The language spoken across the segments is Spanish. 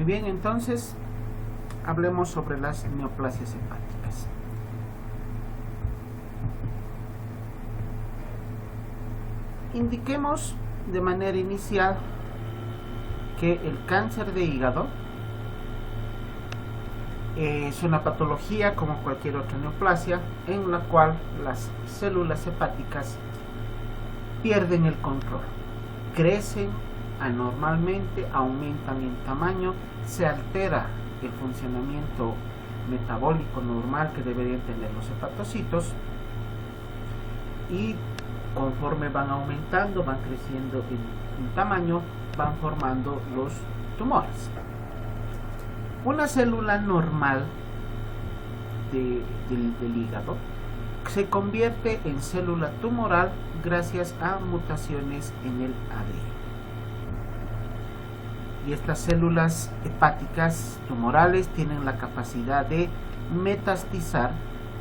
Muy bien, entonces hablemos sobre las neoplasias hepáticas. Indiquemos de manera inicial que el cáncer de hígado es una patología como cualquier otra neoplasia en la cual las células hepáticas pierden el control, crecen anormalmente, aumentan en tamaño, se altera el funcionamiento metabólico normal que deberían tener los hepatocitos y conforme van aumentando, van creciendo en tamaño, van formando los tumores. Una célula normal del hígado se convierte en célula tumoral gracias a mutaciones en el ADN. Y estas células hepáticas tumorales tienen la capacidad de metastizar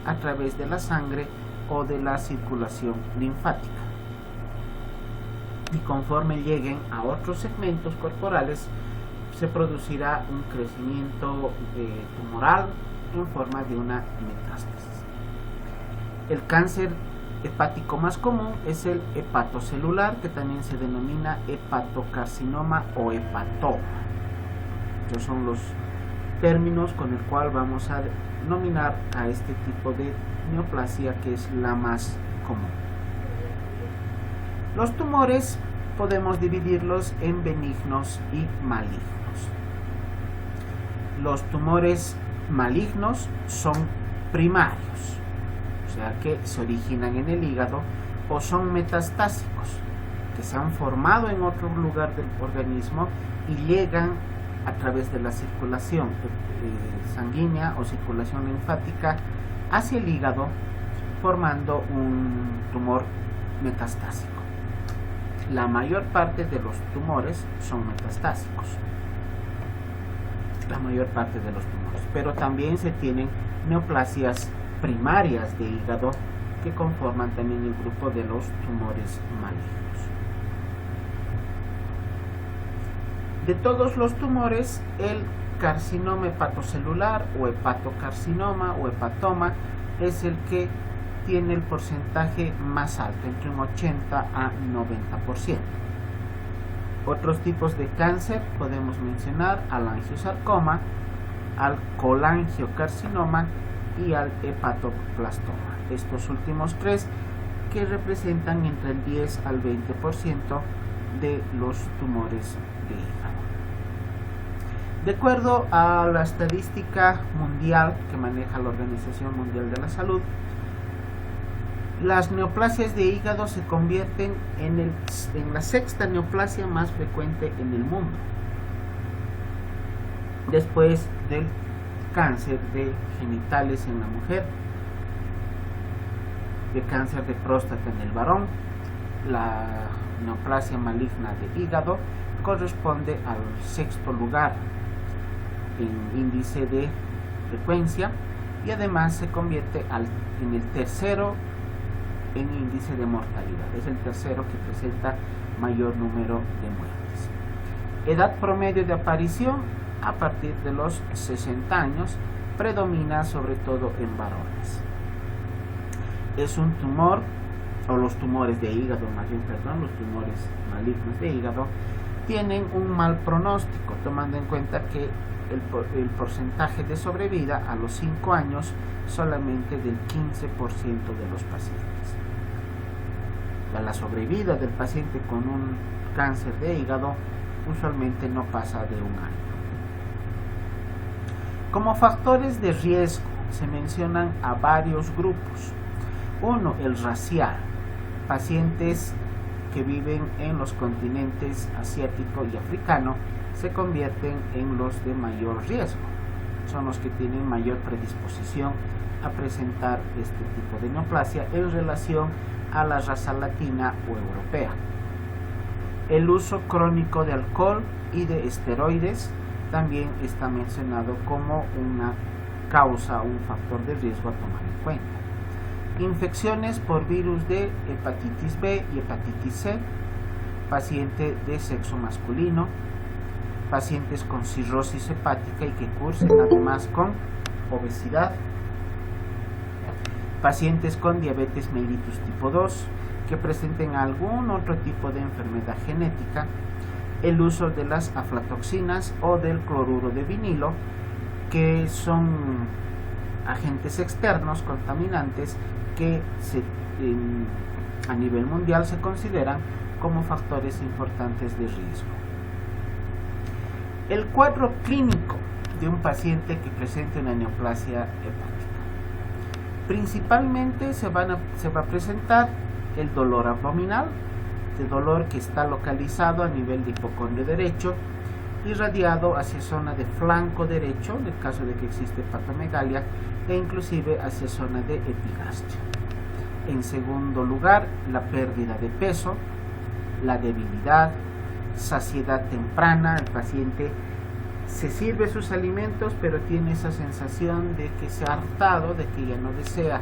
a través de la sangre o de la circulación linfática. Y conforme lleguen a otros segmentos corporales, se producirá un crecimiento tumoral en forma de una metástasis. El cáncer hepático más común es el hepatocelular, que también se denomina hepatocarcinoma o hepatoma. Estos son los términos con el cual vamos a denominar a este tipo de neoplasia, que es la más común. Los tumores podemos dividirlos en benignos y malignos. Los tumores malignos son primarios, o sea que se originan en el hígado, o son metastásicos, que se han formado en otro lugar del organismo y llegan a través de la circulación sanguínea o circulación linfática hacia el hígado, formando un tumor metastásico. La mayor parte de los tumores son metastásicos, pero también se tienen neoplasias primarias de hígado que conforman también el grupo de los tumores malignos. De todos los tumores, el carcinoma hepatocelular o hepatocarcinoma o hepatoma es el que tiene el porcentaje más alto, entre un 80 a 90%. Otros tipos de cáncer podemos mencionar al angiosarcoma, al colangiocarcinoma y al hepatoblastoma. Estos últimos tres que representan entre el 10 al 20% de los tumores de hígado. De acuerdo a la estadística mundial que maneja la Organización Mundial de la Salud, las neoplasias de hígado se convierten en la sexta neoplasia más frecuente en el mundo, después del cáncer de genitales en la mujer, de cáncer de próstata en el varón. La neoplasia maligna de hígado corresponde al sexto lugar en índice de frecuencia y además se convierte en el tercero en índice de mortalidad. Es el tercero que presenta mayor número de muertes. Edad promedio de aparición a partir de los 60 años, predomina sobre todo en varones. Es un tumor, o los tumores de hígado, los tumores malignos de hígado tienen un mal pronóstico, tomando en cuenta que el porcentaje de sobrevida a los 5 años solamente del 15% de los pacientes. La sobrevida del paciente con un cáncer de hígado usualmente no pasa de un año. Como factores de riesgo se mencionan a varios grupos. Uno, el racial, pacientes que viven en los continentes asiático y africano se convierten en los de mayor riesgo. Son los que tienen mayor predisposición a presentar este tipo de neoplasia en relación a la raza latina o europea. El uso crónico de alcohol y de esteroides también está mencionado como una causa, un factor de riesgo a tomar en cuenta. Infecciones por virus de hepatitis B y hepatitis C, paciente de sexo masculino, pacientes con cirrosis hepática y que cursen además con obesidad, pacientes con diabetes mellitus tipo 2 que presenten algún otro tipo de enfermedad genética, el uso de las aflatoxinas o del cloruro de vinilo, que son agentes externos contaminantes que a nivel mundial se consideran como factores importantes de riesgo. El cuadro clínico de un paciente que presente una neoplasia hepática. Principalmente se va a presentar el dolor abdominal, de dolor que está localizado a nivel de hipocondrio derecho, irradiado hacia zona de flanco derecho, en el caso de que existe hepatomegalia, e inclusive hacia zona de epigastria. En segundo lugar, la pérdida de peso, la debilidad, saciedad temprana. El paciente se sirve sus alimentos, pero tiene esa sensación de que se ha hartado, de que ya no desea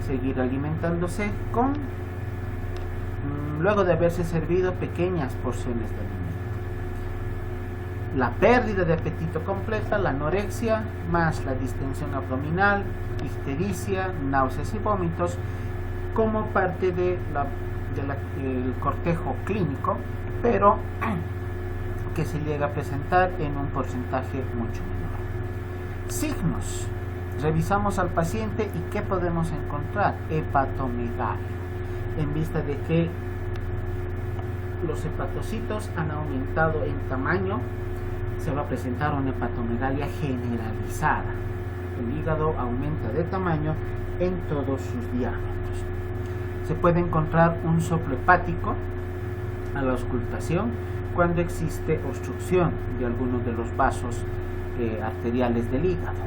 seguir alimentándose luego de haberse servido pequeñas porciones de alimento. La pérdida de apetito completa, la anorexia, más la distensión abdominal, ictericia, náuseas y vómitos, como parte del cortejo clínico, pero que se llega a presentar en un porcentaje mucho menor. Signos. Revisamos al paciente y ¿qué podemos encontrar? Hepatomegalia. En vista de que los hepatocitos han aumentado en tamaño, se va a presentar una hepatomegalia generalizada. El hígado aumenta de tamaño en todos sus diámetros. Se puede encontrar un soplo hepático a la auscultación cuando existe obstrucción de algunos de los vasos arteriales del hígado.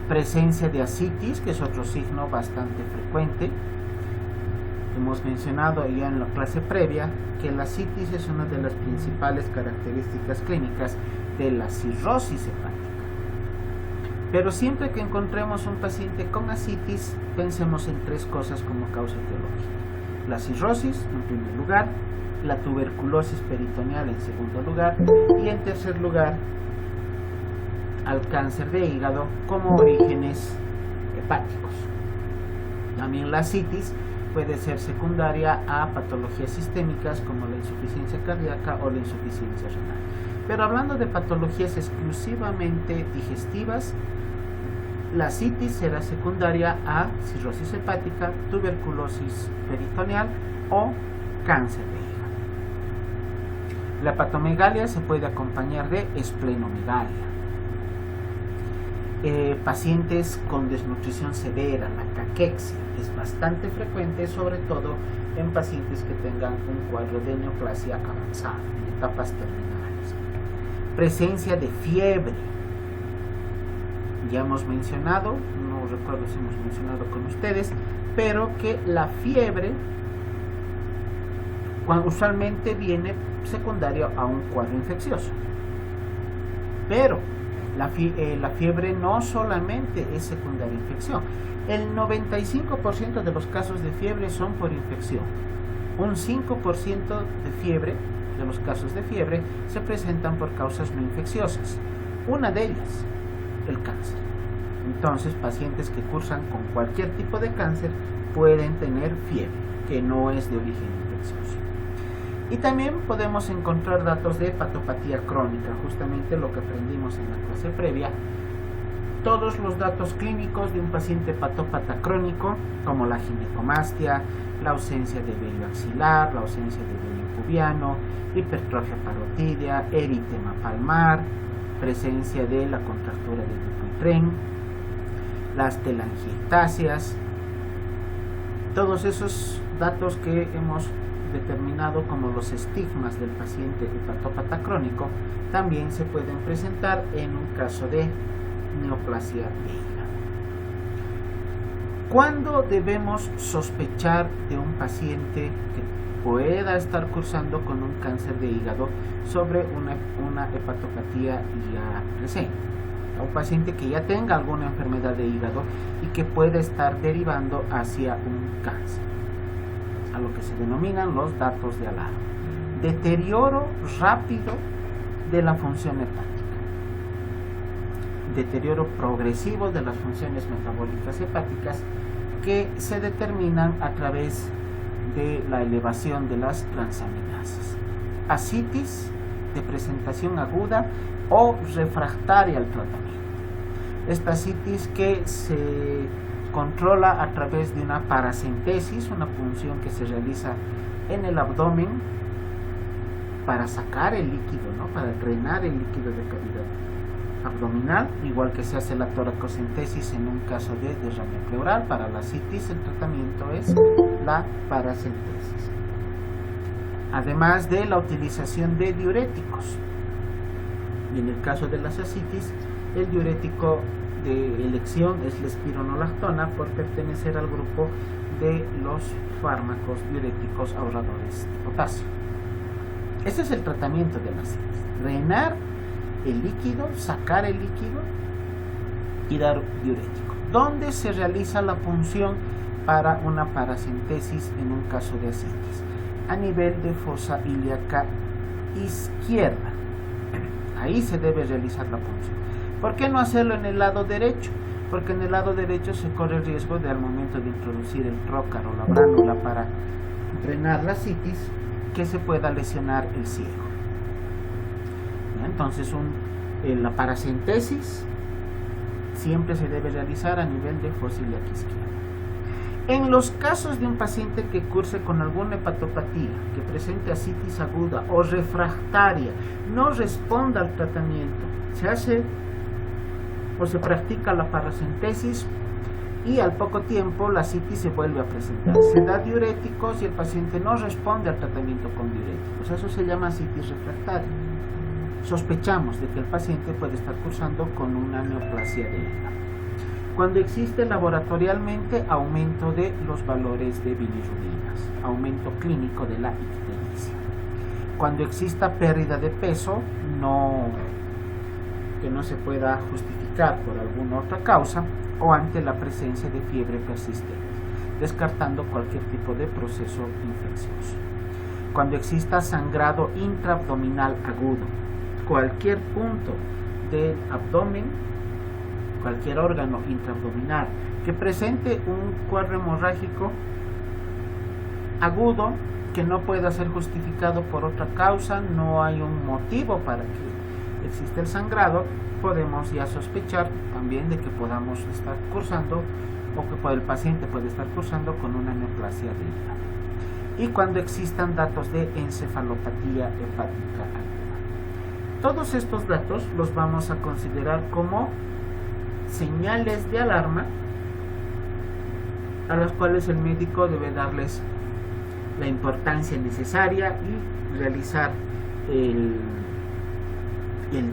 Presencia de ascitis, que es otro signo bastante frecuente. Hemos mencionado ya en la clase previa que la ascitis es una de las principales características clínicas de la cirrosis hepática. Pero siempre que encontremos un paciente con ascitis, pensemos en tres cosas como causa etiológica: la cirrosis en primer lugar, la tuberculosis peritoneal en segundo lugar y en tercer lugar al cáncer de hígado como orígenes hepáticos. También la ascitis puede ser secundaria a patologías sistémicas como la insuficiencia cardíaca o la insuficiencia renal. Pero hablando de patologías exclusivamente digestivas, la ascitis será secundaria a cirrosis hepática, tuberculosis peritoneal o cáncer de hígado. La hepatomegalia se puede acompañar de esplenomegalia. Pacientes con desnutrición severa, la caquexia, es bastante frecuente, sobre todo en pacientes que tengan un cuadro de neoplasia avanzada, en etapas terminales. Presencia de fiebre. Ya hemos mencionado, no recuerdo si hemos mencionado con ustedes, pero que la fiebre usualmente viene secundaria a un cuadro infeccioso. Pero la fiebre no solamente es secundaria a infección. El 95% de los casos de fiebre son por infección. Un 5% de fiebre, de los casos de fiebre, se presentan por causas no infecciosas. Una de ellas, el cáncer. Entonces, pacientes que cursan con cualquier tipo de cáncer pueden tener fiebre, que no es de origen infeccioso. Y también podemos encontrar datos de hepatopatía crónica, justamente lo que aprendimos en la clase previa. Todos los datos clínicos de un paciente hepatópata crónico, como la ginecomastia, la ausencia de vello axilar, la ausencia de vello pubiano, hipertrofia parotídea, eritema palmar, presencia de la contractura del Dupuytren, las telangiectasias, todos esos datos que hemos determinado como los estigmas del paciente hepatópata crónico también se pueden presentar en un caso de neoplasia de hígado. ¿Cuándo debemos sospechar de un paciente que pueda estar cursando con un cáncer de hígado sobre una hepatopatía ya presente? Un paciente que ya tenga alguna enfermedad de hígado y que pueda estar derivando hacia un cáncer, a lo que se denominan los datos de alarma. Deterioro rápido de la función hepática. Deterioro progresivo de las funciones metabólicas hepáticas que se determinan a través de la elevación de las transaminasas. Ascitis de presentación aguda o refractaria al tratamiento. Esta ascitis que se controla a través de una paracentesis, una punción que se realiza en el abdomen para sacar el líquido, ¿no? Para drenar el líquido de cavidad abdominal, igual que se hace la toracocentesis en un caso de derrame pleural. Para la ascitis el tratamiento es la paracentesis. Además de la utilización de diuréticos. Y en el caso de las ascitis, el diurético de elección es la espironolactona por pertenecer al grupo de los fármacos diuréticos ahorradores de potasio. Ese es el tratamiento de la ascitis: drenar el líquido, sacar el líquido y dar diurético. ¿Dónde se realiza la punción para una paracentesis en un caso de ascitis? A nivel de fosa ilíaca izquierda. Ahí se debe realizar la punción. ¿Por qué no hacerlo en el lado derecho? Porque en el lado derecho se corre el riesgo de, al momento de introducir el trócar o la bránula para drenar la ascitis, que se pueda lesionar el ciego. Entonces la paracentesis siempre se debe realizar a nivel de fosa ilíaca izquierda. En los casos de un paciente que curse con alguna hepatopatía, que presente ascitis aguda o refractaria, no responda al tratamiento, se hace o se practica la paracentesis y al poco tiempo la ascitis se vuelve a presentar. Se da diuréticos y el paciente no responde al tratamiento con diuréticos. Eso se llama ascitis refractaria. Sospechamos de que el paciente puede estar cursando con una neoplasia de hígado. Cuando existe laboratorialmente aumento de los valores de bilirubinas, aumento clínico de la ictericia. Cuando exista pérdida de peso, que no se pueda justificar por alguna otra causa, o ante la presencia de fiebre persistente, descartando cualquier tipo de proceso infeccioso. Cuando exista sangrado intraabdominal agudo, cualquier punto del abdomen, cualquier órgano intraabdominal que presente un cuadro hemorrágico agudo que no pueda ser justificado por otra causa, no hay un motivo para que exista el sangrado, podemos ya sospechar también de que podamos estar cursando o que el paciente puede estar cursando con una neoplasia de hígado. Y cuando existan datos de encefalopatía hepática aguda. Todos estos datos los vamos a considerar como señales de alarma a las cuales el médico debe darles la importancia necesaria y realizar el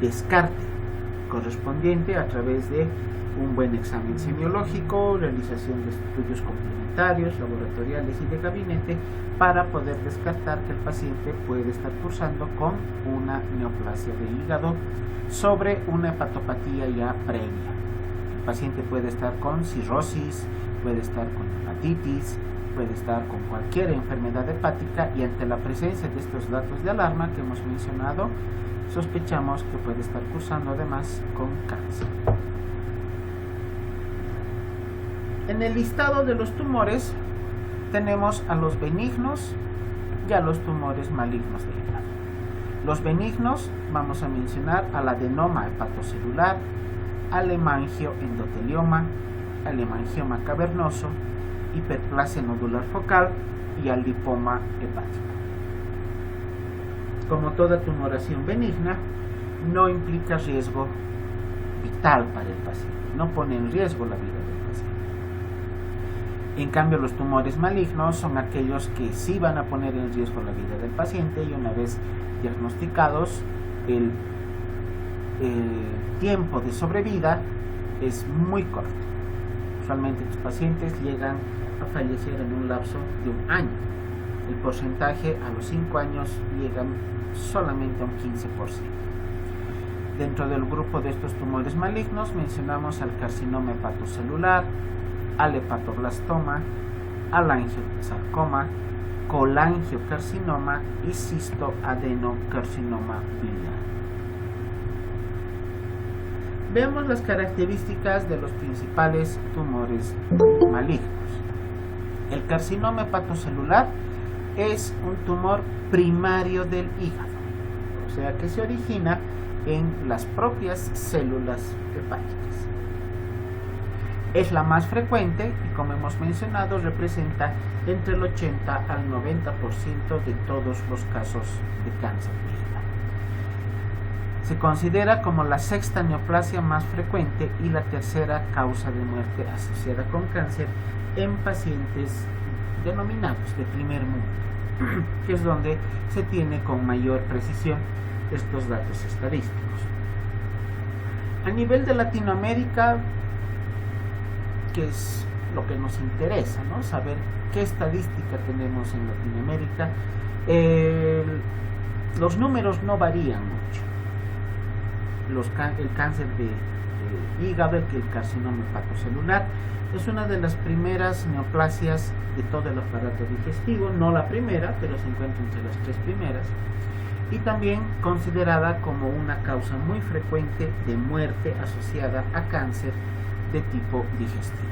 descarte correspondiente a través de un buen examen semiológico, realización de estudios complementarios, laboratoriales y de gabinete para poder descartar que el paciente puede estar cursando con una neoplasia de hígado sobre una hepatopatía ya previa. El paciente puede estar con cirrosis, puede estar con hepatitis, puede estar con cualquier enfermedad hepática y ante la presencia de estos datos de alarma que hemos mencionado, sospechamos que puede estar cursando además con cáncer. En el listado de los tumores tenemos a los benignos y a los tumores malignos del hígado. Los benignos vamos a mencionar al adenoma hepatocelular, al hemangioendotelioma, al hemangioma cavernoso, hiperplasia nodular focal y al lipoma hepático. Como toda tumoración benigna, no implica riesgo vital para el paciente, no pone en riesgo la vida del paciente. En cambio, los tumores malignos son aquellos que sí van a poner en riesgo la vida del paciente y una vez diagnosticados, el tiempo de sobrevida es muy corto. Usualmente los pacientes llegan a fallecer en un lapso de un año. El porcentaje a los 5 años llegan solamente a un 15%. Dentro del grupo de estos tumores malignos mencionamos al carcinoma hepatocelular, al hepatoblastoma, al angiosarcoma, colangiocarcinoma y cistoadenocarcinoma biliar. Veamos las características de los principales tumores malignos. El carcinoma hepatocelular es un tumor primario del hígado, o sea que se origina en las propias células hepáticas. Es la más frecuente y, como hemos mencionado, representa entre el 80 al 90% de todos los casos de cáncer de hígado. Se considera como la sexta neoplasia más frecuente y la tercera causa de muerte asociada con cáncer en pacientes denominados de primer mundo, que es donde se tiene con mayor precisión estos datos estadísticos. A nivel de Latinoamérica, que es lo que nos interesa, ¿no? Saber qué estadística tenemos en Latinoamérica. Los números no varían mucho. El cáncer de hígado, el carcinoma hepatocelular, es una de las primeras neoplasias de todo el aparato digestivo, no la primera, pero se encuentra entre las 3 primeras, y también considerada como una causa muy frecuente de muerte asociada a cáncer de tipo digestivo.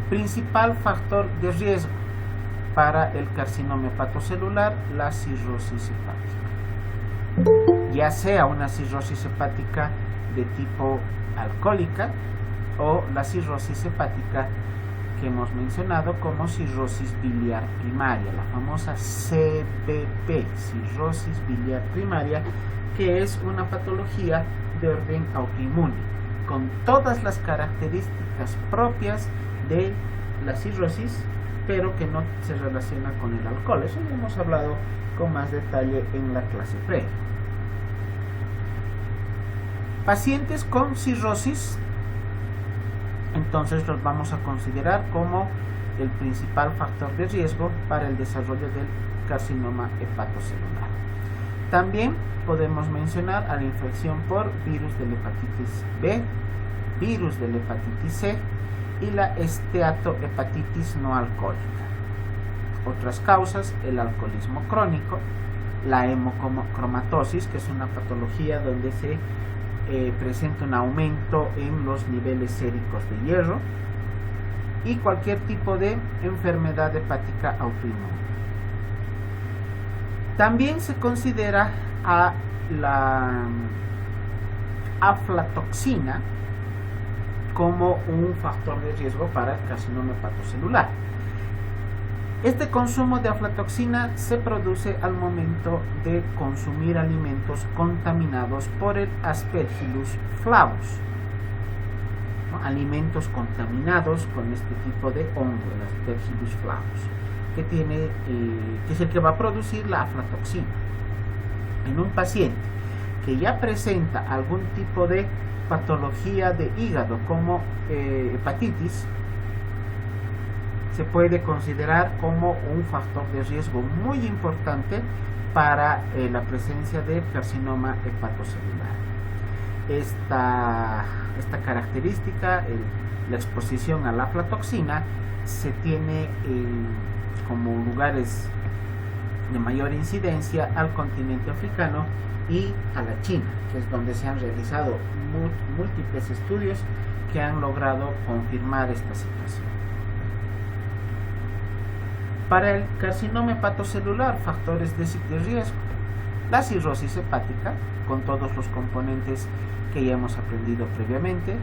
Principal factor de riesgo para el carcinoma hepatocelular, la cirrosis hepática. Ya sea una cirrosis hepática de tipo alcohólica o la cirrosis hepática que hemos mencionado como cirrosis biliar primaria, la famosa CBP, cirrosis biliar primaria, que es una patología de orden autoinmune, con todas las características propias de la cirrosis, pero que no se relaciona con el alcohol. Eso ya hemos hablado con más detalle en la clase previa. Pacientes con cirrosis, entonces los vamos a considerar como el principal factor de riesgo para el desarrollo del carcinoma hepatocelular. También podemos mencionar a la infección por virus de la hepatitis B, virus de la hepatitis C y la esteatohepatitis no alcohólica. Otras causas: el alcoholismo crónico, la hemocromatosis, que es una patología donde se presenta un aumento en los niveles séricos de hierro, y cualquier tipo de enfermedad hepática autoinmune. También se considera a la aflatoxina como un factor de riesgo para el carcinoma hepatocelular. Este consumo de aflatoxina se produce al momento de consumir alimentos contaminados por el Aspergillus flavus, ¿no? Alimentos contaminados con este tipo de hongo, el Aspergillus flavus, que es el que va a producir la aflatoxina. En un paciente que ya presenta algún tipo de patología de hígado como hepatitis, se puede considerar como un factor de riesgo muy importante para la presencia del carcinoma hepatocelular. Esta característica, la exposición a la aflatoxina, se tiene como lugares de mayor incidencia al continente africano y a la China, que es donde se han realizado múltiples estudios que han logrado confirmar esta situación. Para el carcinoma hepatocelular, factores de riesgo: la cirrosis hepática, con todos los componentes que ya hemos aprendido previamente,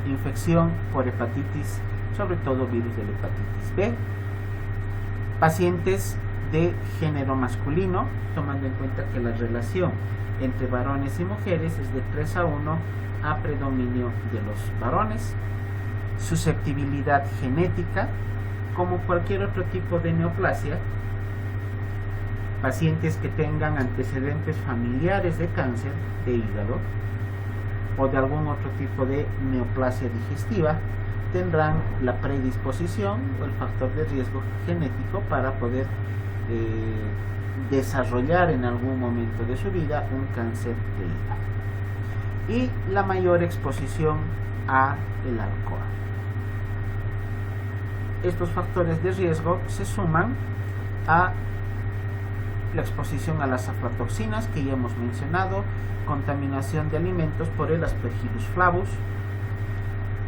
infección por hepatitis, sobre todo virus de la hepatitis B, pacientes de género masculino, tomando en cuenta que la relación entre varones y mujeres es de 3:1 a predominio de los varones, susceptibilidad genética, como cualquier otro tipo de neoplasia, pacientes que tengan antecedentes familiares de cáncer de hígado o de algún otro tipo de neoplasia digestiva tendrán la predisposición o el factor de riesgo genético para poder desarrollar en algún momento de su vida un cáncer de hígado. Y la mayor exposición a el alcohol. Estos factores de riesgo se suman a la exposición a las aflatoxinas que ya hemos mencionado, contaminación de alimentos por el Aspergillus flavus,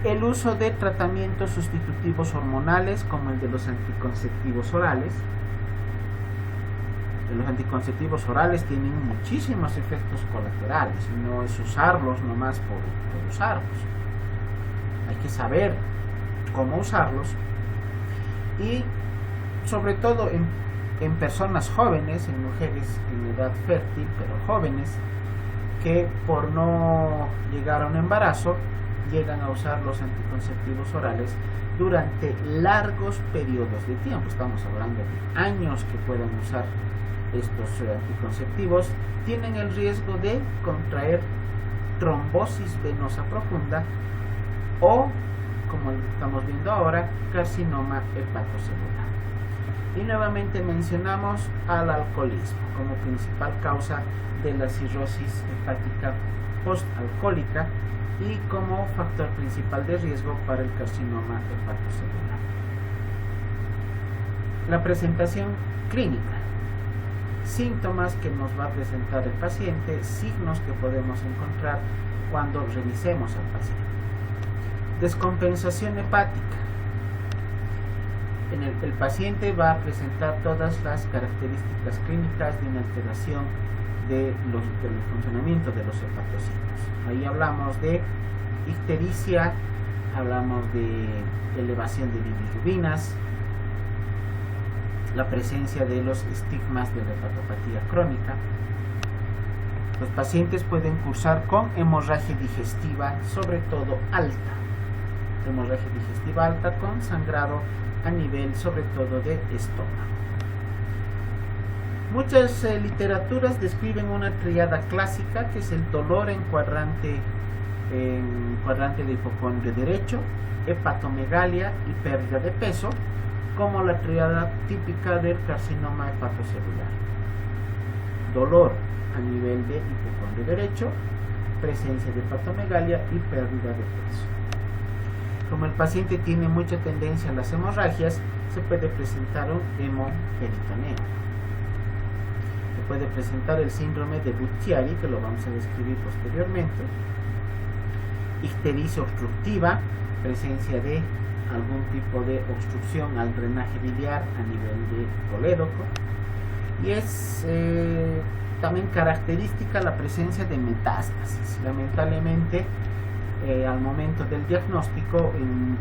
el uso de tratamientos sustitutivos hormonales como el de los anticonceptivos orales. Los anticonceptivos orales tienen muchísimos efectos colaterales, no es usarlos nomás por usarlos. Hay que saber cómo usarlos y sobre todo en personas jóvenes, en mujeres en edad fértil, pero jóvenes, que por no llegar a un embarazo llegan a usar los anticonceptivos orales durante largos periodos de tiempo. Estamos hablando de años que puedan usar estos anticonceptivos. Tienen el riesgo de contraer trombosis venosa profunda o, como estamos viendo ahora, carcinoma hepatocelular. Y nuevamente mencionamos al alcoholismo como principal causa de la cirrosis hepática postalcohólica y como factor principal de riesgo para el carcinoma hepatocelular. La presentación clínica. Síntomas que nos va a presentar el paciente, signos que podemos encontrar cuando revisemos al paciente. Descompensación hepática. El paciente va a presentar todas las características clínicas de una alteración del funcionamiento de los hepatocitos. Ahí hablamos de ictericia, hablamos de elevación de bilirrubinas, la presencia de los estigmas de la hepatopatía crónica. Los pacientes pueden cursar con hemorragia digestiva, sobre todo alta. Hemorragia digestiva alta con sangrado a nivel sobre todo de estómago. Muchas literaturas describen una tríada clásica que es el dolor en cuadrante de hipocondrio derecho, hepatomegalia y pérdida de peso, como la tríada típica del carcinoma hepatocelular. Dolor a nivel de hipocondrio derecho, presencia de hepatomegalia y pérdida de peso. Como el paciente tiene mucha tendencia a las hemorragias, se puede presentar un hemoperitoneo. Se puede presentar el síndrome de Budd-Chiari, que lo vamos a describir posteriormente. Ictericia obstructiva, presencia de algún tipo de obstrucción al drenaje biliar a nivel de colédoco. Y es también característica la presencia de metástasis. Lamentablemente, al momento del diagnóstico, en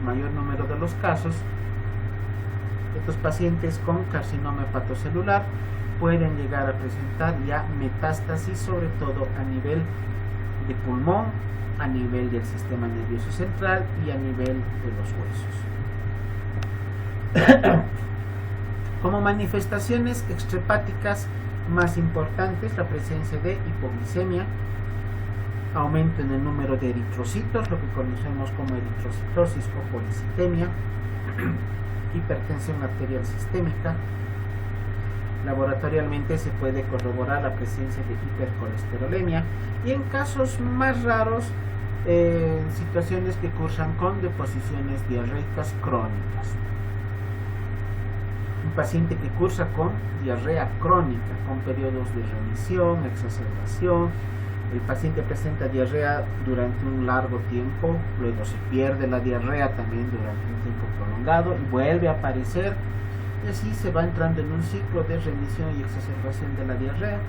mayor número de los casos, estos pacientes con carcinoma hepatocelular pueden llegar a presentar ya metástasis, sobre todo a nivel de pulmón, a nivel del sistema nervioso central y a nivel de los huesos. Como manifestaciones extrahepáticas más importantes, la presencia de hipoglicemia, aumento en el número de eritrocitos, lo que conocemos como eritrocitosis o policitemia, hipertensión arterial sistémica. Laboratorialmente se puede corroborar la presencia de hipercolesterolemia y en casos más raros, situaciones que cursan con deposiciones diarreicas crónicas. Un paciente que cursa con diarrea crónica, con periodos de remisión, exacerbación. El paciente presenta diarrea durante un largo tiempo, luego se pierde la diarrea también durante un tiempo prolongado y vuelve a aparecer, y así se va entrando en un ciclo de remisión y exacerbación de la diarrea,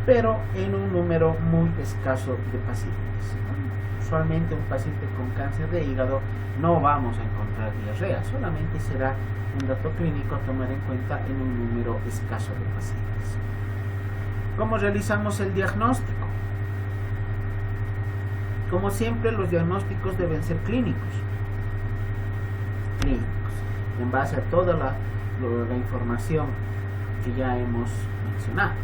pero en un número muy escaso de pacientes. Usualmente un paciente con cáncer de hígado no vamos a encontrar diarrea, solamente será un dato clínico a tomar en cuenta en un número escaso de pacientes. ¿Cómo realizamos el diagnóstico? Como siempre, los diagnósticos deben ser clínicos, en base a toda la información que ya hemos mencionado.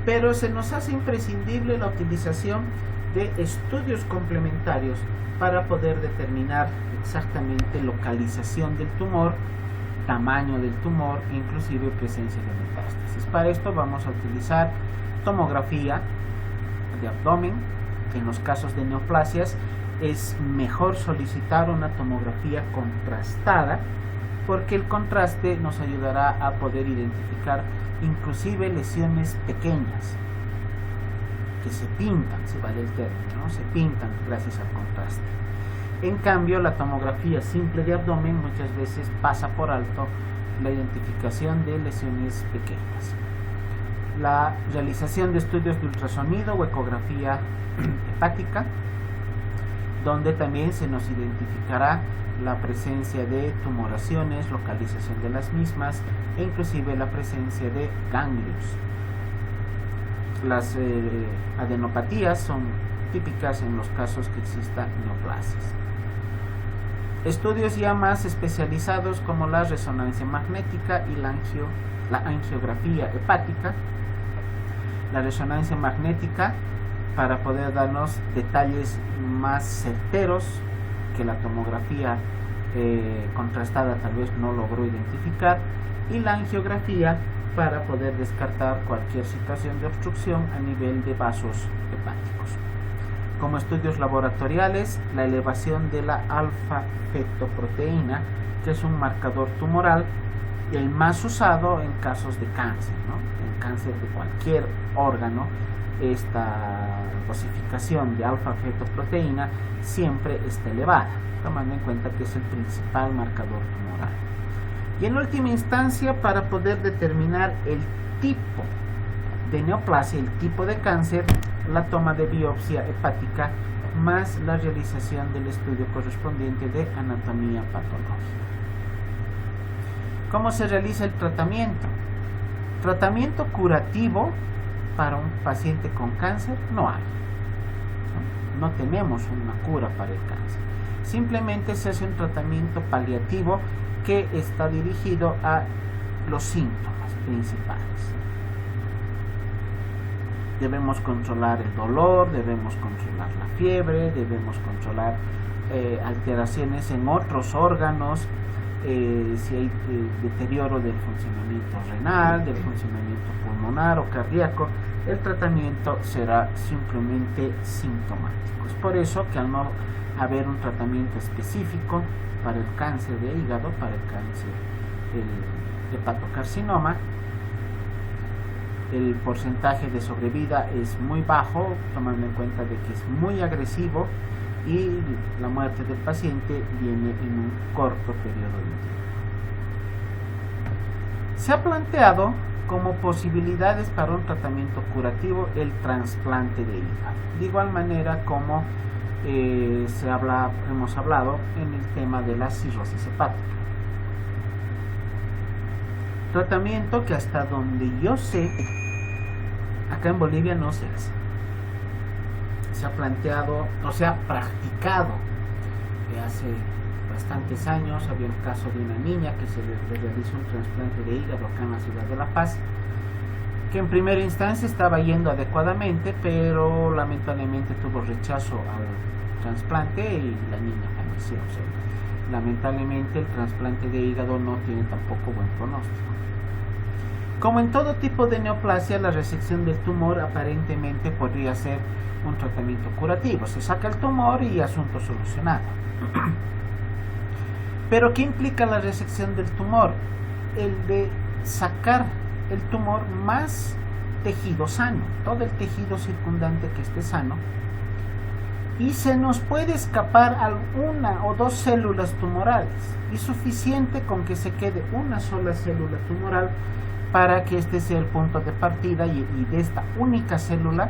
Pero se nos hace imprescindible la utilización de estudios complementarios para poder determinar exactamente localización del tumor, tamaño del tumor e inclusive presencia de metástasis. Para esto vamos a utilizar tomografía de abdomen. En los casos de neoplasias es mejor solicitar una tomografía contrastada porque el contraste nos ayudará a poder identificar inclusive lesiones pequeñas que se pintan, si vale el término, ¿no? Se pintan gracias al contraste. En cambio, la tomografía simple de abdomen muchas veces pasa por alto la identificación de lesiones pequeñas. La realización de estudios de ultrasonido o ecografía hepática, donde también se nos identificará la presencia de tumoraciones, localización de las mismas e inclusive la presencia de ganglios. Las adenopatías son típicas en los casos que existan neoplasias. Estudios ya más especializados como la resonancia magnética y la angiografía hepática. La resonancia magnética para poder darnos detalles más certeros que la tomografía contrastada tal vez no logró identificar, y la angiografía para poder descartar cualquier situación de obstrucción a nivel de vasos hepáticos. Como estudios laboratoriales, la elevación de la alfa-fetoproteína, que es un marcador tumoral, el más usado en casos de cáncer, ¿no? En cáncer de cualquier órgano, esta dosificación de alfa-fetoproteína siempre está elevada, tomando en cuenta que es el principal marcador tumoral. Y en última instancia, para poder determinar el tipo de neoplasia, el tipo de cáncer, la toma de biopsia hepática más la realización del estudio correspondiente de anatomía patológica. ¿Cómo se realiza el tratamiento? Tratamiento curativo para un paciente con cáncer no hay. No tenemos una cura para el cáncer. Simplemente se hace un tratamiento paliativo que está dirigido a los síntomas principales. Debemos controlar el dolor, debemos controlar la fiebre, debemos controlar alteraciones en otros órganos, si hay deterioro del funcionamiento renal, del funcionamiento pulmonar o cardíaco. El tratamiento será simplemente sintomático. Es por eso que al no haber un tratamiento específico para el cáncer de hígado, para el cáncer del hepatocarcinoma, el porcentaje de sobrevida es muy bajo, tomando en cuenta de que es muy agresivo y la muerte del paciente viene en un corto periodo de tiempo. Se ha planteado como posibilidades para un tratamiento curativo el trasplante de hígado, de igual manera como hemos hablado en el tema de la cirrosis hepática. Tratamiento que hasta donde yo sé, acá en Bolivia no se hace. Se ha planteado, o se ha practicado hace bastantes años. Había un caso de una niña que se le realizó un trasplante de hígado acá en la ciudad de La Paz, que en primera instancia estaba yendo adecuadamente, pero lamentablemente tuvo rechazo al trasplante y la niña falleció. O sea, lamentablemente el trasplante de hígado no tiene tampoco buen pronóstico. Como en todo tipo de neoplasia, la resección del tumor aparentemente podría ser un tratamiento curativo. Se saca el tumor y asunto solucionado. Pero ¿qué implica la resección del tumor? El de sacar el tumor más tejido sano, todo el tejido circundante que esté sano, y se nos puede escapar alguna o dos células tumorales, y suficiente con que se quede una sola célula tumoral para que este sea el punto de partida y de esta única célula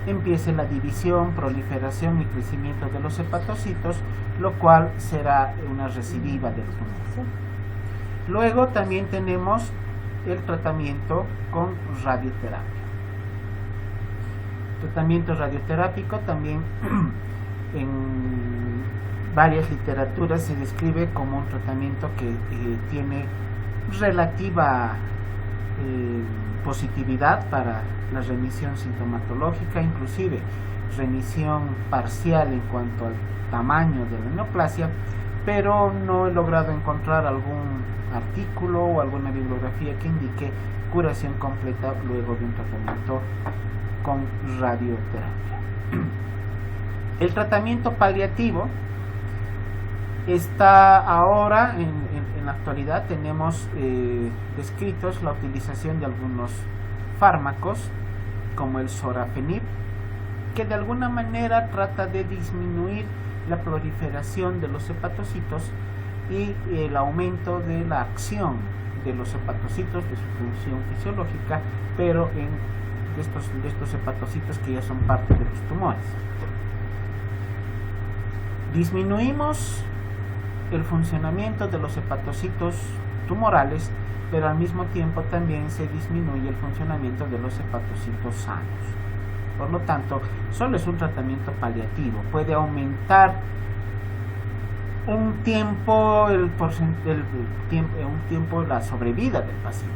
empiece la división, proliferación y crecimiento de los hepatocitos, lo cual será una recidiva del tumor. Luego también tenemos el tratamiento con radioterapia. Tratamiento radioterápico también en varias literaturas se describe como un tratamiento que tiene relativa positividad para la remisión sintomatológica, inclusive remisión parcial en cuanto al tamaño de la neoplasia, pero no he logrado encontrar algún artículo o alguna bibliografía que indique curación completa luego de un tratamiento con radioterapia. El tratamiento paliativo está ahora en en la actualidad tenemos descritos la utilización de algunos fármacos como el sorafenib, que de alguna manera trata de disminuir la proliferación de los hepatocitos y el aumento de la acción de los hepatocitos, de su función fisiológica, pero de estos hepatocitos que ya son parte de los tumores. Disminuimos el funcionamiento de los hepatocitos tumorales, pero al mismo tiempo también se disminuye el funcionamiento de los hepatocitos sanos. Por lo tanto, solo es un tratamiento paliativo. Puede aumentar un tiempo la sobrevida del paciente,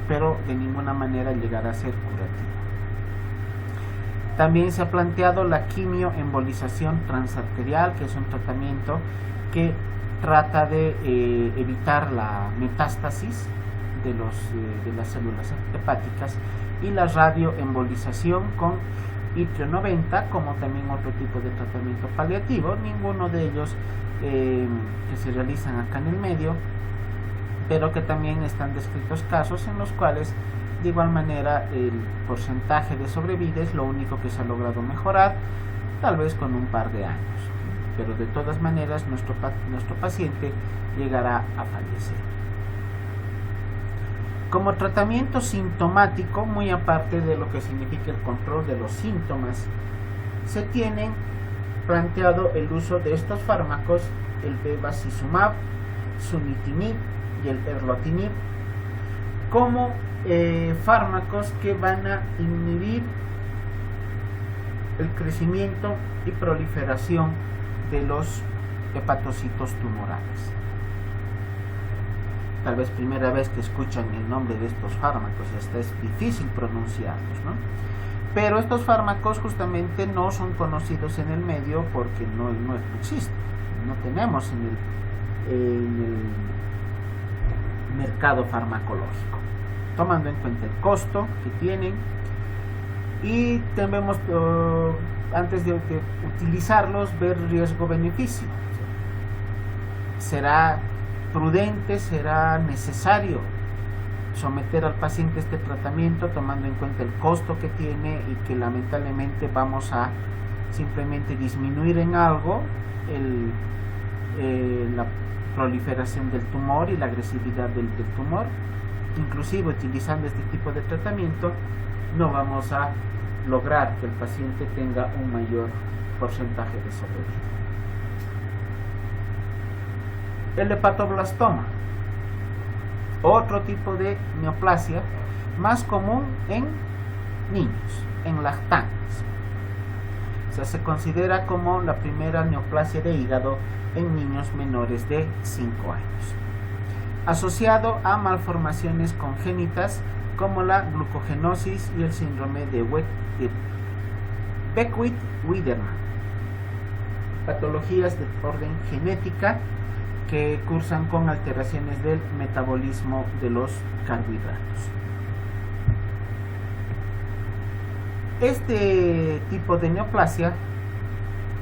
pero de ninguna manera llegará a ser curativo. También se ha planteado la quimioembolización transarterial, que es un tratamiento que trata de evitar la metástasis de las células hepáticas, y la radioembolización con itrio 90 como también otro tipo de tratamiento paliativo, ninguno de ellos que se realizan acá en el medio, pero que también están descritos casos en los cuales de igual manera el porcentaje de sobrevida es lo único que se ha logrado mejorar, tal vez con un par de años, pero de todas maneras nuestro paciente llegará a fallecer. Como tratamiento sintomático, muy aparte de lo que significa el control de los síntomas, se tienen planteado el uso de estos fármacos, el bevacizumab, sunitinib y el erlotinib, como fármacos que van a inhibir el crecimiento y proliferación de los hepatocitos tumorales. Tal vez primera vez que escuchan el nombre de estos fármacos, hasta es difícil pronunciarlos, ¿no? Pero estos fármacos justamente no son conocidos en el medio porque no existen, no tenemos en el mercado farmacológico, tomando en cuenta el costo que tienen, y debemos antes de utilizarlos ver riesgo-beneficio. ¿Será prudente, será necesario someter al paciente a este tratamiento tomando en cuenta el costo que tiene y que lamentablemente vamos a simplemente disminuir en algo la proliferación del tumor y la agresividad del tumor? Inclusive utilizando este tipo de tratamiento no vamos a lograr que el paciente tenga un mayor porcentaje de sobrevida. El hepatoblastoma, otro tipo de neoplasia más común en niños, en lactantes. O sea, se considera como la primera neoplasia de hígado en niños menores de 5 años, asociado a malformaciones congénitas como la glucogenosis y el síndrome de Beckwith-Wiedemann, patologías de orden genética que cursan con alteraciones del metabolismo de los carbohidratos. Este tipo de neoplasia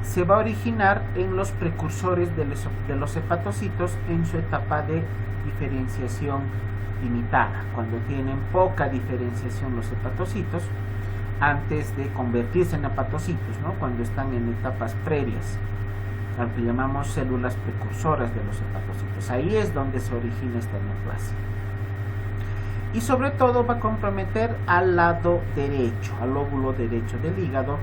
se va a originar en los precursores de los hepatocitos en su etapa de diferenciación limitada, cuando tienen poca diferenciación los hepatocitos antes de convertirse en hepatocitos, ¿no? Cuando están en etapas previas, al que llamamos células precursoras de los hepatocitos. Ahí es donde se origina esta neoplasia. Y sobre todo va a comprometer al lado derecho, al lóbulo derecho del hígado,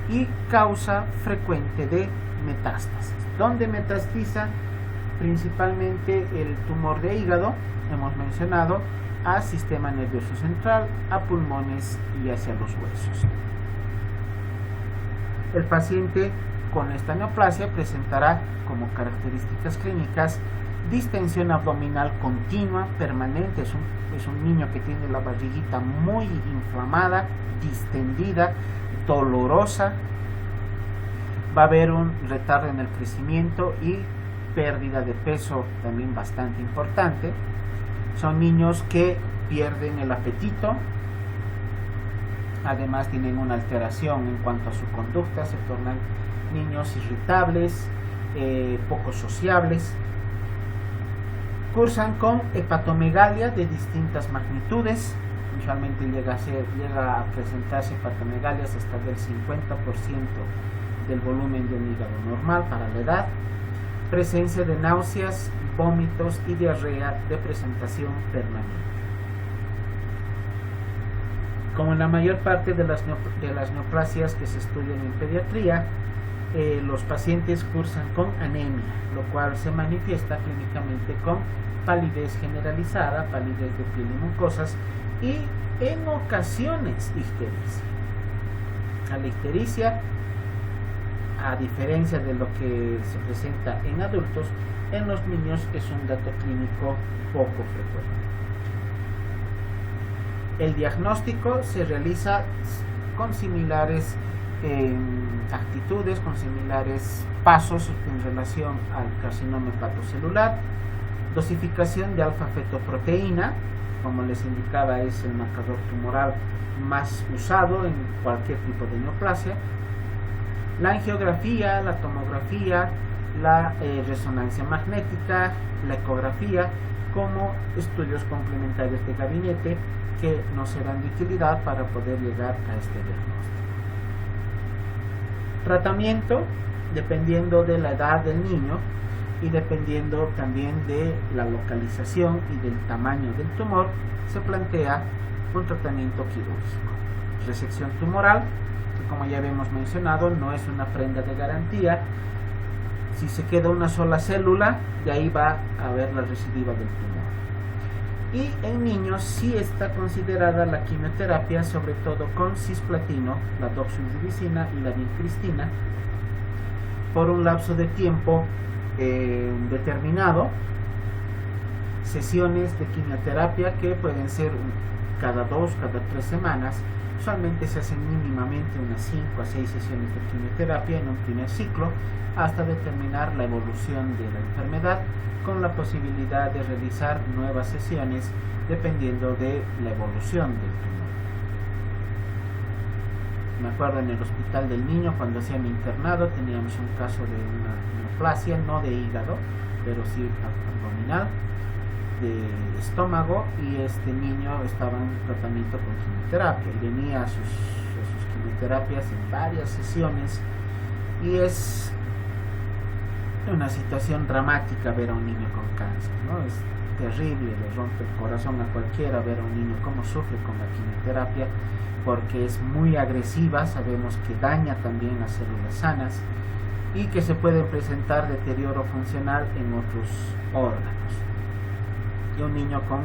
y causa frecuente de metástasis, donde metastatiza principalmente el tumor de hígado, hemos mencionado, a sistema nervioso central, a pulmones y hacia los huesos. El paciente con esta neoplasia presentará como características clínicas distensión abdominal continua, permanente. Es un niño que tiene la barriguita muy inflamada, distendida, dolorosa. Va a haber un retardo en el crecimiento y pérdida de peso también bastante importante. Son niños que pierden el apetito, además tienen una alteración en cuanto a su conducta, se tornan niños irritables, poco sociables. Cursan con hepatomegalia de distintas magnitudes. Usualmente llega a presentarse hepatomegalias hasta del 50% del volumen de un hígado normal para la edad. Presencia de náuseas, vómitos y diarrea de presentación permanente. Como en la mayor parte de las neoplasias que se estudian en pediatría, los pacientes cursan con anemia, lo cual se manifiesta clínicamente con palidez generalizada, palidez de piel y mucosas y en ocasiones ictericia. La ictericia, a diferencia de lo que se presenta en adultos, en los niños es un dato clínico poco frecuente. El diagnóstico se realiza con similares actitudes, con similares pasos en relación al carcinoma hepatocelular. Dosificación de alfa-fetoproteína, como les indicaba, es el marcador tumoral más usado en cualquier tipo de neoplasia. La angiografía, la tomografía, la resonancia magnética, la ecografía, como estudios complementarios de gabinete que nos serán de utilidad para poder llegar a este diagnóstico. Tratamiento, dependiendo de la edad del niño y dependiendo también de la localización y del tamaño del tumor, se plantea un tratamiento quirúrgico. Resección tumoral, que como ya habíamos mencionado, no es una prenda de garantía. Si se queda una sola célula, de ahí va a haber la recidiva del tumor. Y en niños sí está considerada la quimioterapia, sobre todo con cisplatino, la doxorubicina y la vincristina, por un lapso de tiempo determinado, sesiones de quimioterapia que pueden ser cada 2, cada 3 semanas. Usualmente se hacen mínimamente unas 5 a 6 sesiones de quimioterapia en un primer ciclo, hasta determinar la evolución de la enfermedad, con la posibilidad de realizar nuevas sesiones dependiendo de la evolución del tumor. Me acuerdo en el hospital del niño, cuando hacía mi internado, teníamos un caso de una neoplasia, no de hígado, pero sí abdominal, de estómago, y este niño estaba en tratamiento con quimioterapia y venía a sus quimioterapias en varias sesiones, y es una situación dramática ver a un niño con cáncer, ¿no? Es terrible, le rompe el corazón a cualquiera ver a un niño cómo sufre con la quimioterapia, porque es muy agresiva. Sabemos que daña también las células sanas y que se puede presentar deterioro funcional en otros órganos. Y un niño con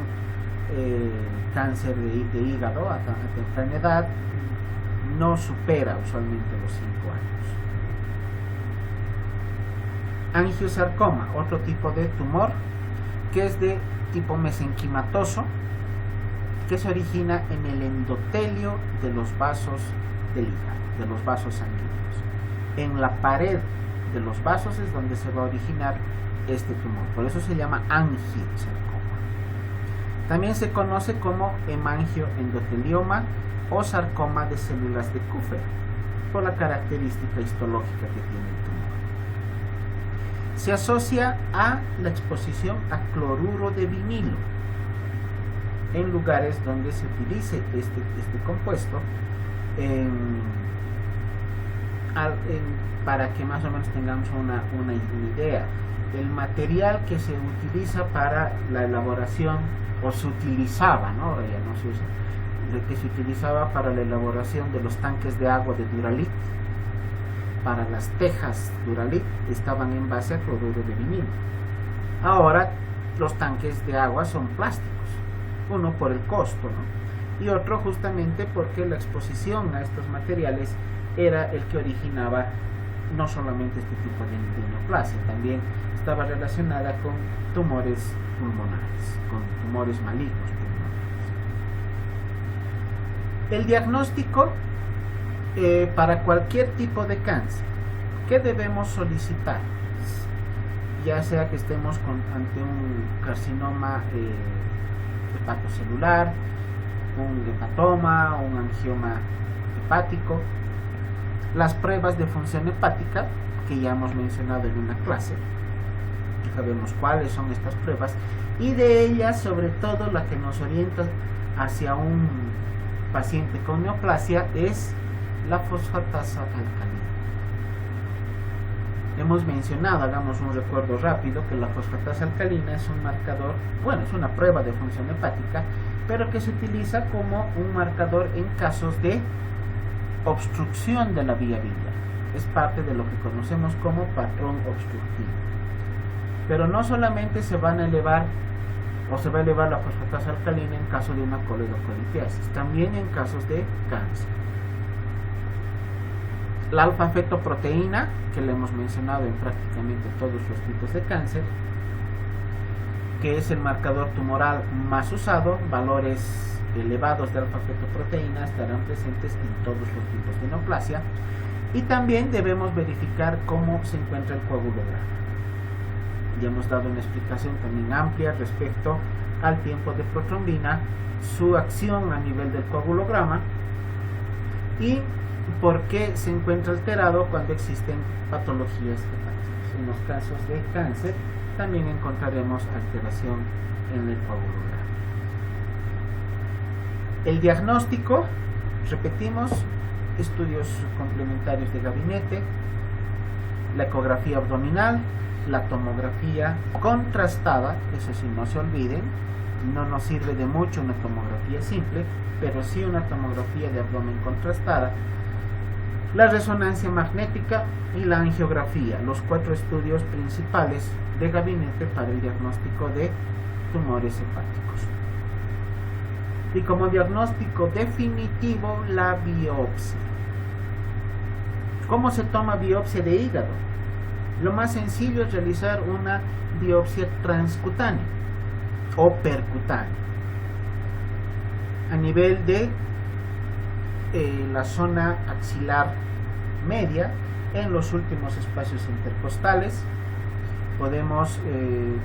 cáncer de hígado a temprana edad no supera usualmente los 5 años. Angiosarcoma, otro tipo de tumor que es de tipo mesenquimatoso, que se origina en el endotelio de los vasos del hígado, de los vasos sanguíneos. En la pared de los vasos es donde se va a originar este tumor, por eso se llama angiosarcoma. También se conoce como hemangioendotelioma o sarcoma de células de Kupffer, por la característica histológica que tiene el tumor. Se asocia a la exposición a cloruro de vinilo en lugares donde se utilice este compuesto, para que más o menos tengamos una idea. El material que se utiliza para la elaboración, o se utilizaba, ¿no? Ahora ya no se usa, que se utilizaba para la elaboración de los tanques de agua de Duralit, para las tejas Duralit, estaban en base a cloruro de vinilo. Ahora los tanques de agua son plásticos, uno por el costo, ¿no? Y otro justamente porque la exposición a estos materiales era el que originaba no solamente este tipo de neoplasia, también estaba relacionada con tumores pulmonares, con tumores malignos pulmonares. El diagnóstico para cualquier tipo de cáncer, ¿qué debemos solicitar? Ya sea que estemos ante un carcinoma hepatocelular, un hepatoma, un angioma hepático, las pruebas de función hepática que ya hemos mencionado en una clase, sabemos cuáles son estas pruebas, y de ellas sobre todo la que nos orienta hacia un paciente con neoplasia es la fosfatasa alcalina. Hemos mencionado, hagamos un recuerdo rápido, que la fosfatasa alcalina es un marcador, bueno, es una prueba de función hepática, pero que se utiliza como un marcador en casos de obstrucción de la vía biliar. Es parte de lo que conocemos como patrón obstructivo. Pero no solamente se van a elevar o se va a elevar la fosfatasa alcalina en caso de una coledocolitiasis, también en casos de cáncer. La alfa-fetoproteína, que le hemos mencionado en prácticamente todos los tipos de cáncer, que es el marcador tumoral más usado, valores elevados de alfa-fetoproteína estarán presentes en todos los tipos de neoplasia. Y también debemos verificar cómo se encuentra el coagulograma. Ya hemos dado una explicación también amplia respecto al tiempo de protrombina, su acción a nivel del coagulograma y por qué se encuentra alterado cuando existen patologías hepáticas. En los casos de cáncer también encontraremos alteración en el coagulograma. El diagnóstico, repetimos, estudios complementarios de gabinete, la ecografía abdominal, la tomografía contrastada, eso sí, no se olviden, no nos sirve de mucho una tomografía simple, pero sí una tomografía de abdomen contrastada, la resonancia magnética y la angiografía, los 4 estudios principales de gabinete para el diagnóstico de tumores hepáticos. Y como diagnóstico definitivo, la biopsia. ¿Cómo se toma biopsia de hígado? Lo más sencillo es realizar una biopsia transcutánea o percutánea a nivel de la zona axilar media, en los últimos espacios intercostales. Podemos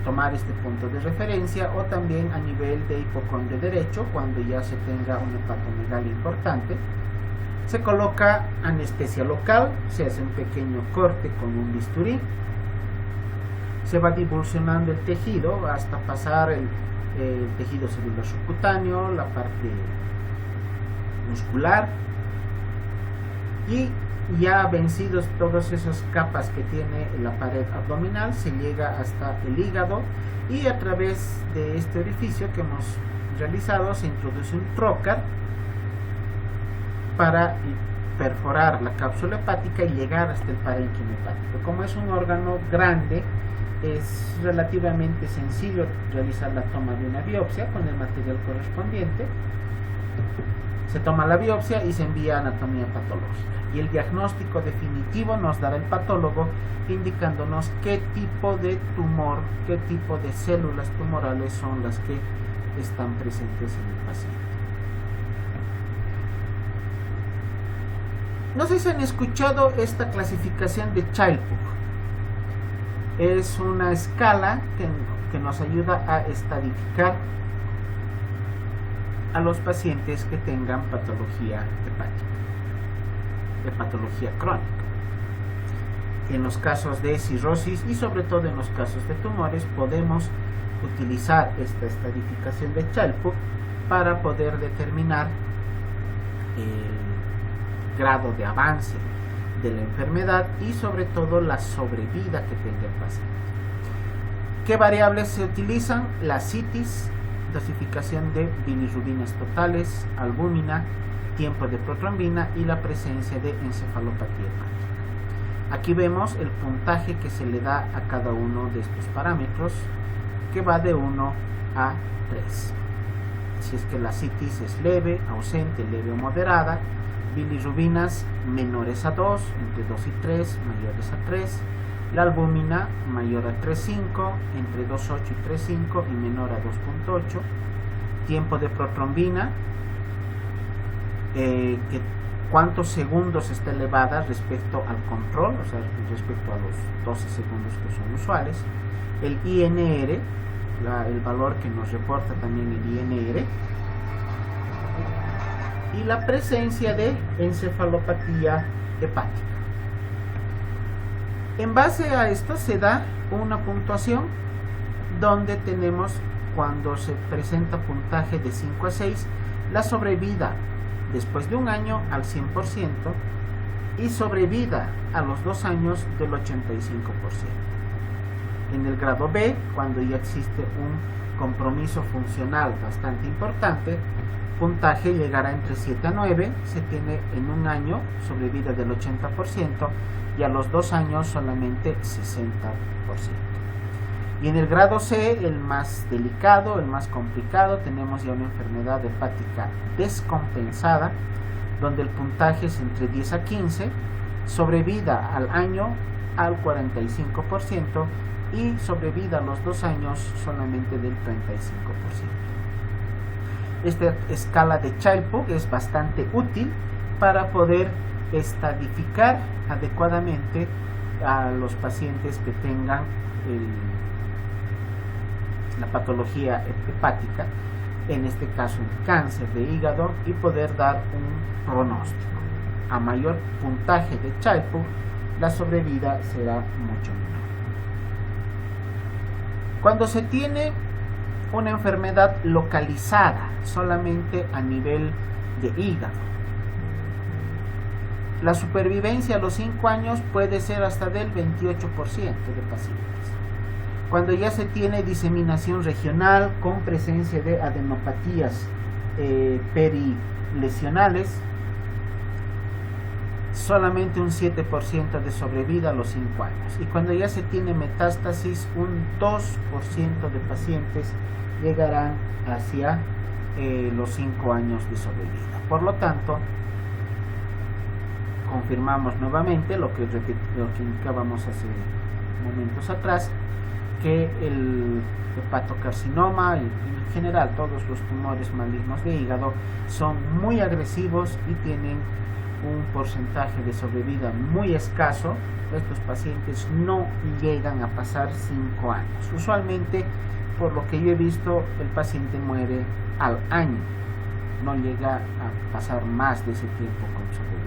tomar este punto de referencia, o también a nivel de hipocondrio derecho cuando ya se tenga un hepatomegalia importante. Se coloca anestesia local, se hace un pequeño corte con un bisturí, se va divulsionando el tejido hasta pasar el tejido celular subcutáneo, la parte muscular, y ya vencidos todas esas capas que tiene la pared abdominal, se llega hasta el hígado, y a través de este orificio que hemos realizado se introduce un trocar para perforar la cápsula hepática y llegar hasta el parénquima hepático. Como es un órgano grande, es relativamente sencillo realizar la toma de una biopsia con el material correspondiente. Se toma la biopsia y se envía a anatomía patológica. Y el diagnóstico definitivo nos dará el patólogo, indicándonos qué tipo de tumor, qué tipo de células tumorales son las que están presentes en el paciente. No sé si han escuchado esta clasificación de Child-Pugh. Es una escala que nos ayuda a estadificar a los pacientes que tengan patología hepática, de patología crónica. En los casos de cirrosis y sobre todo en los casos de tumores podemos utilizar esta estadificación de Child-Pugh para poder determinar el grado de avance de la enfermedad y sobre todo la sobrevida que tenga el paciente. ¿Qué variables se utilizan? La citis, dosificación de bilirrubinas totales, albúmina, tiempo de protrombina y la presencia de encefalopatía hepática. Aquí vemos el puntaje que se le da a cada uno de estos parámetros, que va de 1 a 3. Si es que la citis es leve, ausente, leve o moderada, bilirrubinas menores a 2, entre 2 y 3, mayores a 3, la albúmina mayor a 3,5, entre 2,8 y 3,5 y menor a 2,8, tiempo de protrombina, cuántos segundos está elevada respecto al control, o sea, respecto a los 12 segundos que son usuales, el INR, el valor que nos reporta también el INR, y la presencia de encefalopatía hepática. En base a esto se da una puntuación donde tenemos, cuando se presenta puntaje de 5 a 6, la sobrevida después de un año al 100% y sobrevida a los 2 años del 85%. En el grado B, cuando ya existe un compromiso funcional bastante importante, puntaje llegará entre 7 a 9, se tiene en un año sobrevida del 80% y a los 2 años solamente 60%. Y en el grado C, el más delicado, el más complicado, tenemos ya una enfermedad hepática descompensada, donde el puntaje es entre 10 a 15, sobrevida al año al 45% y sobrevida a los 2 años solamente del 35%. Esta escala de Child-Pugh es bastante útil para poder estadificar adecuadamente a los pacientes que tengan la patología hepática, en este caso el cáncer de hígado, y poder dar un pronóstico. A mayor puntaje de Child-Pugh, la sobrevida será mucho menor. Cuando se tiene una enfermedad localizada solamente a nivel de hígado, la supervivencia a los 5 años puede ser hasta del 28% de pacientes. Cuando ya se tiene diseminación regional con presencia de adenopatías perilesionales, solamente un 7% de sobrevida a los 5 años. Y cuando ya se tiene metástasis, un 2% de pacientes llegarán hacia los 5 años de sobrevida. Por lo tanto, confirmamos nuevamente lo que indicábamos hace momentos atrás, que el hepatocarcinoma y en general todos los tumores malignos de hígado son muy agresivos y tienen un porcentaje de sobrevida muy escaso. Estos pacientes no llegan a pasar 5 años. Usualmente, por lo que yo he visto, el paciente muere al año, no llega a pasar más de ese tiempo con sobrevida.